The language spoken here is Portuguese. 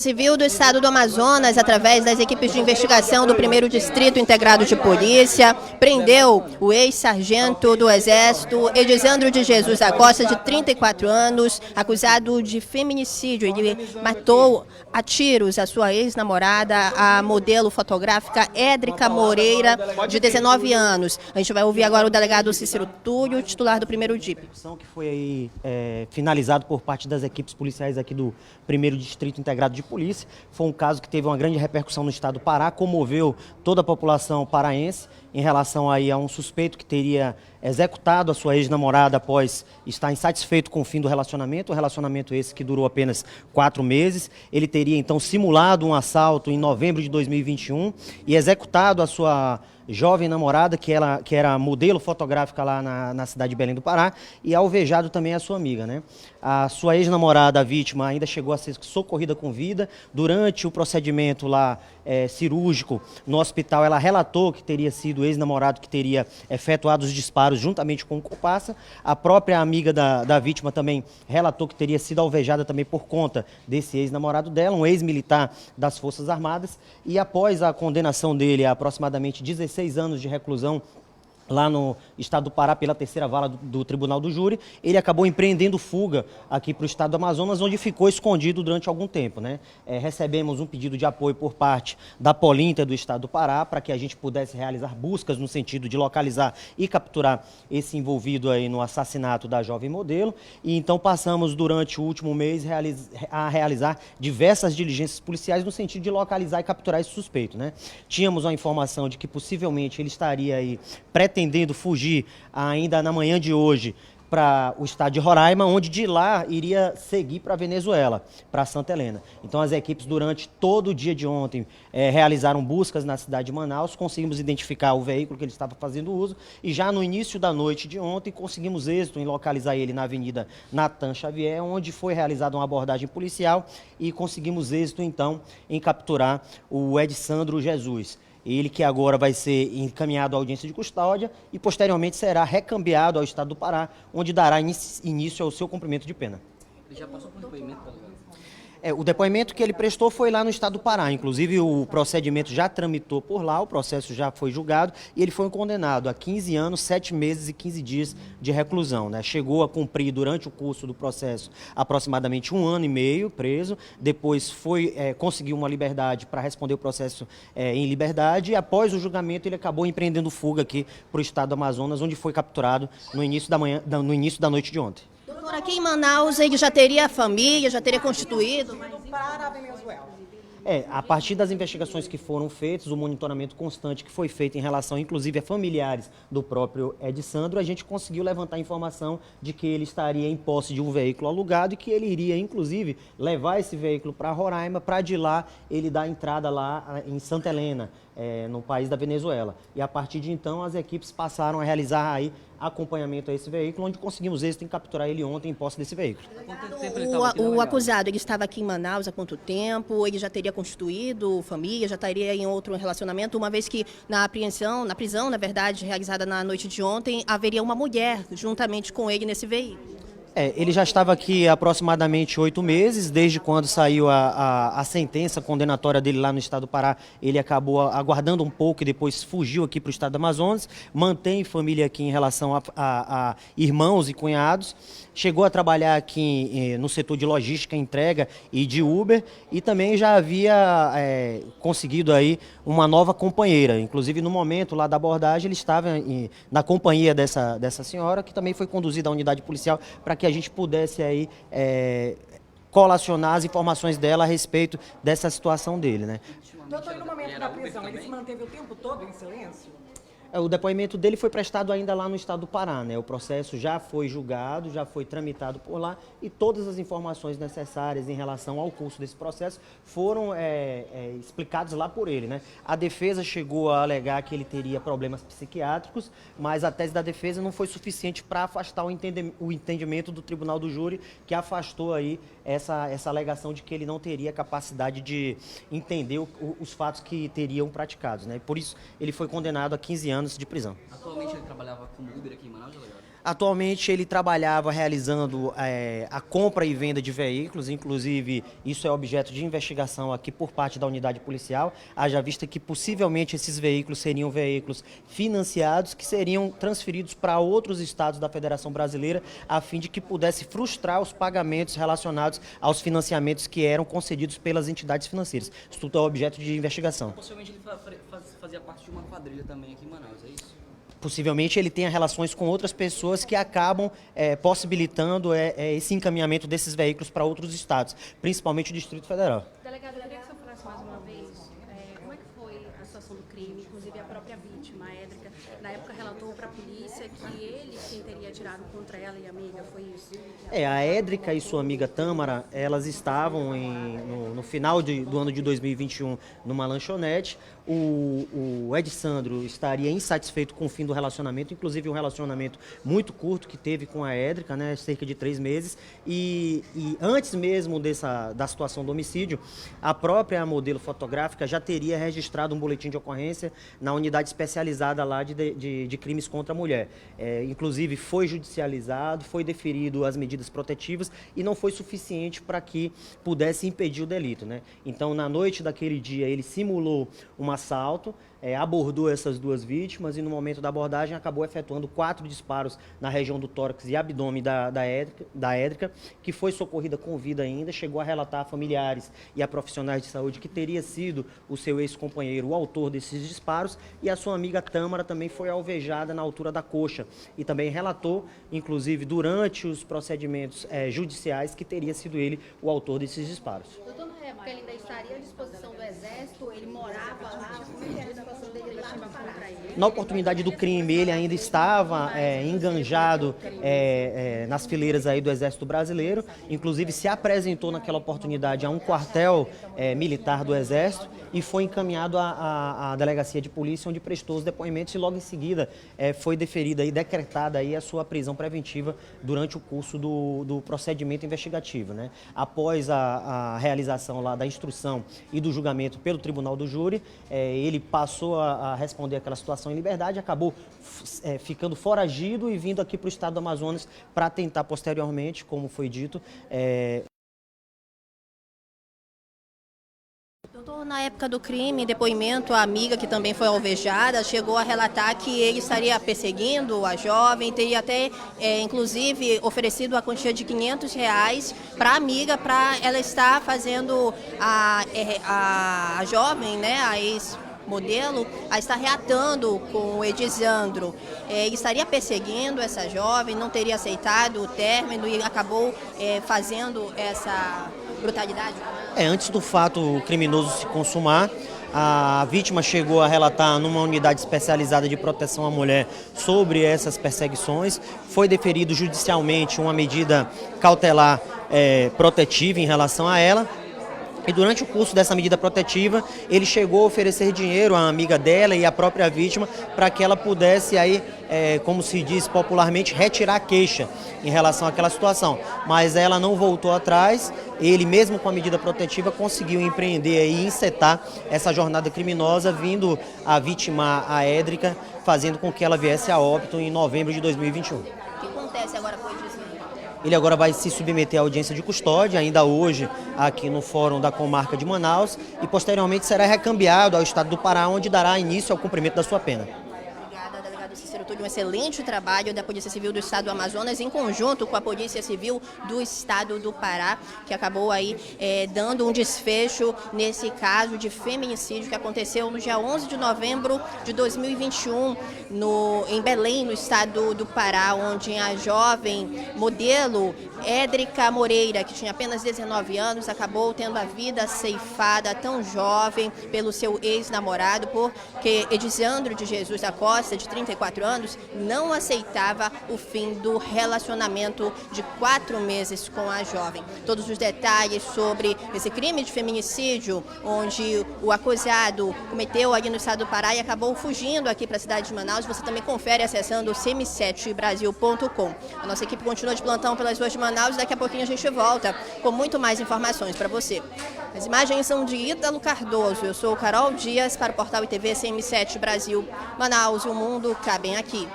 Civil do Estado do Amazonas, através das equipes de investigação do 1º Distrito Integrado de Polícia, prendeu o ex-sargento do Exército, Edisandro de Jesus Acosta, de 34 anos, acusado de feminicídio. Ele matou a tiros a sua ex-namorada, a modelo fotográfica Édrica Moreira, de 19 anos. A gente vai ouvir agora o delegado Cícero Túlio, titular do 1º DIP. Que foi aí, finalizado por parte das equipes policiais aqui do 1º Distrito Integrado de Polícia. Foi um caso que teve uma grande repercussão no estado do Pará, comoveu toda a população paraense em relação aí a um suspeito que teria executado a sua ex-namorada após estar insatisfeito com o fim do relacionamento. O relacionamento esse que durou apenas 4 meses. Ele teria então simulado um assalto em novembro de 2021 e executado a sua jovem namorada, que era modelo fotográfica lá na cidade de Belém do Pará, e alvejado também a sua amiga, né? A sua ex-namorada, a vítima, ainda chegou a ser socorrida com vida. Durante o procedimento lá cirúrgico no hospital, ela relatou que teria sido o ex-namorado que teria efetuado os disparos juntamente com o comparsa. A própria amiga da vítima também relatou que teria sido alvejada também por conta desse ex-namorado dela, um ex-militar das Forças Armadas. E após a condenação dele a aproximadamente 16 anos de reclusão lá no estado do Pará, pela 3ª Vara do Tribunal do Júri, ele acabou empreendendo fuga aqui para o estado do Amazonas, onde ficou escondido durante algum tempo, né? Recebemos um pedido de apoio por parte da Polinter do estado do Pará, para que a gente pudesse realizar buscas no sentido de localizar e capturar esse envolvido aí no assassinato da jovem modelo. E então passamos durante o último mês a realizar diversas diligências policiais no sentido de localizar e capturar esse suspeito, né? Tínhamos a informação de que possivelmente ele estaria aí pretendendo fugir ainda na manhã de hoje para o estado de Roraima, onde de lá iria seguir para a Venezuela, para Santa Helena. Então as equipes durante todo o dia de ontem realizaram buscas na cidade de Manaus, conseguimos identificar o veículo que ele estava fazendo uso e já no início da noite de ontem conseguimos êxito em localizar ele na Avenida Natan Xavier, onde foi realizada uma abordagem policial e conseguimos êxito então em capturar o Edisandro Jesus. Ele que agora vai ser encaminhado à audiência de custódia e posteriormente será recambiado ao estado do Pará, onde dará início ao seu cumprimento de pena. Ele já passou por depoimento, tá ligado? O depoimento que ele prestou foi lá no estado do Pará. Inclusive o procedimento já tramitou por lá, o processo já foi julgado e ele foi condenado a 15 anos, 7 meses e 15 dias de reclusão, né? Chegou a cumprir durante o curso do processo aproximadamente 1 ano e meio preso, depois conseguiu uma liberdade para responder o processo em liberdade e após o julgamento ele acabou empreendendo fuga aqui para o estado do Amazonas, onde foi capturado no início da noite de ontem. Doutor, aqui em Manaus ele já teria família, já teria constituído? Para a Venezuela. A partir das investigações que foram feitas, o monitoramento constante que foi feito em relação, inclusive, a familiares do próprio Edisandro, a gente conseguiu levantar informação de que ele estaria em posse de um veículo alugado e que ele iria, inclusive, levar esse veículo para Roraima, para de lá ele dar entrada lá em Santa Helena, no país da Venezuela. E a partir de então, as equipes passaram a realizar aí acompanhamento a esse veículo, onde conseguimos êxito em capturar ele ontem em posse desse veículo. Há quanto tempo ele estava aqui? O acusado, ele estava aqui em Manaus há quanto tempo? Ele já teria constituído família, já estaria em outro relacionamento, uma vez que na prisão, na verdade, realizada na noite de ontem, haveria uma mulher juntamente com ele nesse veículo. Ele já estava aqui há aproximadamente 8 meses, desde quando saiu a sentença condenatória dele lá no estado do Pará. Ele acabou aguardando um pouco e depois fugiu aqui para o estado do Amazonas, mantém família aqui em relação a irmãos e cunhados, chegou a trabalhar aqui no setor de logística, entrega e de Uber e também já havia conseguido aí uma nova companheira. Inclusive no momento lá da abordagem ele estava na companhia dessa senhora, que também foi conduzida à unidade policial para que a gente pudesse aí colacionar as informações dela a respeito dessa situação dele, né? Doutor, e no momento da prisão, ele se manteve o tempo todo em silêncio? O depoimento dele foi prestado ainda lá no estado do Pará, né? O processo já foi julgado, já foi tramitado por lá e todas as informações necessárias em relação ao curso desse processo foram explicadas lá por ele, né? A defesa chegou a alegar que ele teria problemas psiquiátricos, mas a tese da defesa não foi suficiente para afastar o entendimento do Tribunal do Júri, que afastou aí essa alegação de que ele não teria capacidade de entender os fatos que teriam praticados, né? Por isso ele foi condenado a 15 anos de prisão. Atualmente ele trabalhava como Uber aqui em Manaus, delegado? Atualmente ele trabalhava realizando a compra e venda de veículos, inclusive isso é objeto de investigação aqui por parte da unidade policial, haja vista que possivelmente esses veículos seriam veículos financiados que seriam transferidos para outros estados da Federação Brasileira a fim de que pudesse frustrar os pagamentos relacionados aos financiamentos que eram concedidos pelas entidades financeiras. Isso tudo é objeto de investigação. Possivelmente ele fazia parte de uma quadrilha também aqui em Manaus, é isso? Possivelmente ele tenha relações com outras pessoas que acabam possibilitando esse encaminhamento desses veículos para outros estados, principalmente o Distrito Federal. Delegado, eu queria que o senhor falasse mais uma vez como é que foi a situação do crime, inclusive a própria vítima, a Édrica, na época relatou para a polícia que ele quem teria atirado contra ela e a amiga, foi isso? A Édrica e sua amiga Tâmara, elas estavam no final do ano de 2021 numa lanchonete. O Ed Sandro estaria insatisfeito com o fim do relacionamento, inclusive um relacionamento muito curto que teve com a Édrica, né, cerca de 3 meses. E antes mesmo da situação do homicídio, a própria modelo fotográfica já teria registrado um boletim de ocorrência na unidade especializada lá de crimes contra a mulher. Inclusive foi judicializado, foi deferido as medidas protetivas e não foi suficiente para que pudesse impedir o delito, né? Então, na noite daquele dia, ele simulou um assalto, abordou essas 2 vítimas e no momento da abordagem acabou efetuando 4 disparos na região do tórax e abdômen da Édrica, que foi socorrida com vida ainda, chegou a relatar a familiares e a profissionais de saúde que teria sido o seu ex-companheiro o autor desses disparos, e a sua amiga Tâmara também foi alvejada na altura da coxa e também relatou, inclusive durante os procedimentos judiciais, que teria sido ele o autor desses disparos. Doutor, na época ele ainda estaria à disposição do Exército, ele morava lá, como é que era a situação dele, ele estava contra ele? Na oportunidade do crime, ele ainda estava enganjado nas fileiras aí do Exército Brasileiro, inclusive se apresentou naquela oportunidade a um quartel militar do Exército e foi encaminhado à delegacia de polícia, onde prestou os depoimentos e logo em seguida foi deferida e decretada aí a sua prisão preventiva durante o curso do procedimento investigativo, né? Após a realização lá da instrução e do julgamento pelo Tribunal do Júri, ele passou a responder aquela situação em liberdade, acabou ficando foragido e vindo aqui para o estado do Amazonas para tentar posteriormente, como foi dito, Doutor, na época do crime, depoimento, a amiga que também foi alvejada chegou a relatar que ele estaria perseguindo a jovem, teria até, inclusive, oferecido a quantia de R$500 para a amiga, para ela estar fazendo a jovem, né, a ex-modelo, a estar reatando com o Edisandro. Ele estaria perseguindo essa jovem, não teria aceitado o término e acabou fazendo essa brutalidade? Antes do fato criminoso se consumar, a vítima chegou a relatar numa unidade especializada de proteção à mulher sobre essas perseguições. Foi deferido judicialmente uma medida cautelar protetiva em relação a ela. E durante o curso dessa medida protetiva, ele chegou a oferecer dinheiro à amiga dela e à própria vítima para que ela pudesse aí, como se diz popularmente, retirar a queixa em relação àquela situação. Mas ela não voltou atrás, ele mesmo com a medida protetiva conseguiu empreender e encetar essa jornada criminosa, vindo a vítima, a Édrica, fazendo com que ela viesse a óbito em novembro de 2021. O que acontece agora com o Edisandro? Ele agora vai se submeter à audiência de custódia, ainda hoje, aqui no Fórum da Comarca de Manaus, e posteriormente será recambiado ao estado do Pará, onde dará início ao cumprimento da sua pena. Obrigada, delegado Cícero Túlio. Um excelente trabalho da Polícia Civil do Estado do Amazonas, em conjunto com a Polícia Civil do Estado do Pará, que acabou aí dando um desfecho nesse caso de feminicídio que aconteceu no dia 11 de novembro de 2021, em Belém, no estado do Pará, onde a jovem modelo Édrica Moreira, que tinha apenas 19 anos, acabou tendo a vida ceifada tão jovem pelo seu ex-namorado, porque Edisandro de Jesus da Costa, de 34 anos, não aceitava o fim do relacionamento de 4 meses com a jovem. Todos os detalhes sobre esse crime de feminicídio, onde o acusado cometeu ali no estado do Pará e acabou fugindo aqui para a cidade de Manaus, você também confere acessando cm7brasil.com. A nossa equipe continua de plantão pelas ruas de Manaus e daqui a pouquinho a gente volta com muito mais informações para você. As imagens são de Ítalo Cardoso. Eu sou Carol Dias para o portal ITV CM7 Brasil. Manaus e o mundo cabem aqui.